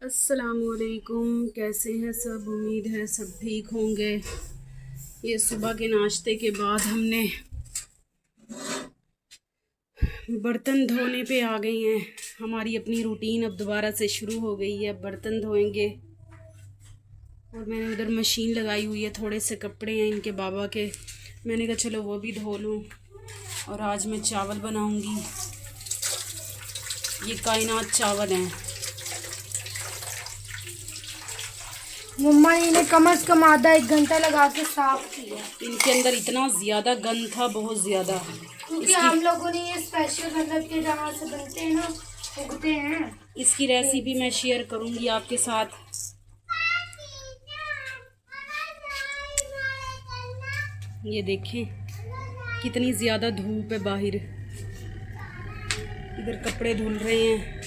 अस्सलामुअलैकुम। कैसे हैं सब? उम्मीद है सब ठीक होंगे। ये सुबह के नाश्ते के बाद हमने बर्तन धोने पे आ गई हैं। हमारी अपनी रूटीन अब दोबारा से शुरू हो गई है। बर्तन धोएंगे और मैंने उधर मशीन लगाई हुई है। थोड़े से कपड़े हैं इनके बाबा के, मैंने कहा चलो वो भी धो लूँ। और आज मैं चावल बनाऊँगी। ये कायनात चावल हैं। मम्मा ने इन्हें कम से कम आधा एक घंटा लगा के साफ किया। इनके अंदर इतना ज़्यादा गंद था, बहुत ज़्यादा, क्योंकि हम लोगों ने ये स्पेशल मतलब के जहाँ से बनते हैं ना, उगते हैं। इसकी रेसिपी मैं शेयर करूंगी आपके साथ। ये देखें कितनी ज़्यादा धूप है बाहर। इधर कपड़े धुल रहे हैं।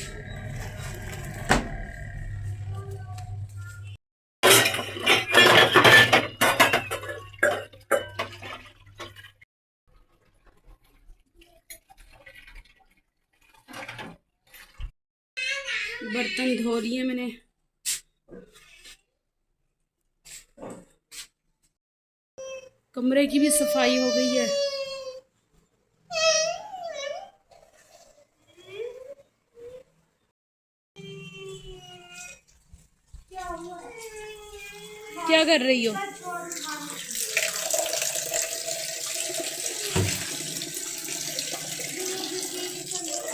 बर्तन धो लिए मैंने। कमरे की भी सफाई हो गई है। क्या कर रही हो?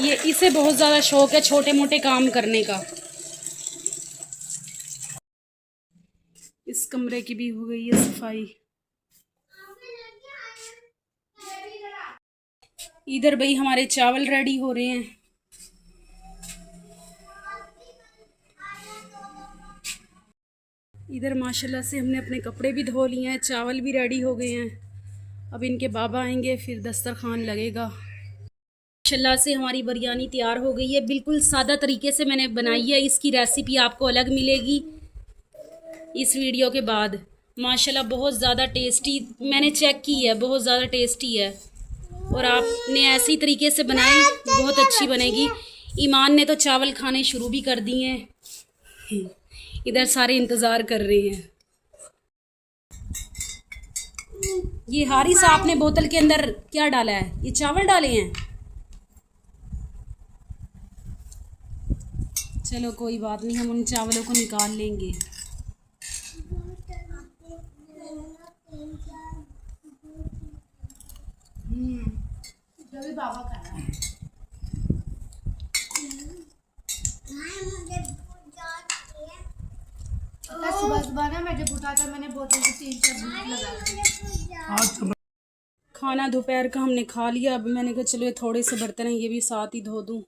ये इसे बहुत ज़्यादा शौक है छोटे मोटे काम करने का। इस कमरे की भी हो गई है सफाई। इधर भाई हमारे चावल रेडी हो रहे हैं। इधर माशाल्लाह से हमने अपने कपड़े भी धो लिए हैं, चावल भी रेडी हो गए हैं। अब इनके बाबा आएंगे फिर दस्तरखान लगेगा। माशाल्लाह से हमारी बिरयानी तैयार हो गई है। बिल्कुल सादा तरीके से मैंने बनाई है। इसकी रेसिपी आपको अलग मिलेगी इस वीडियो के बाद। माशाल्लाह बहुत ज़्यादा टेस्टी, मैंने चेक की है, बहुत ज़्यादा टेस्टी है। और आपने ऐसी तरीके से बनाई, बहुत अच्छी बनेगी। ईमान ने तो चावल खाने शुरू भी कर दिए हैं। इधर सारे इंतज़ार कर रहे हैं। ये हारिस आपने बोतल के अंदर क्या डाला है? ये चावल डाले हैं। चलो कोई बात नहीं, हम उन चावलों को निकाल लेंगे। जो भी बाबा खाना है। सुबह सुबह ना मैं जब उठा था मैंने बोतल को 3-4 घूंट लगा। खाना दोपहर का हमने खा लिया। अब मैंने कहा चलो ये थोड़े से बर्तन हैं, ये भी साथ ही धो दूँ।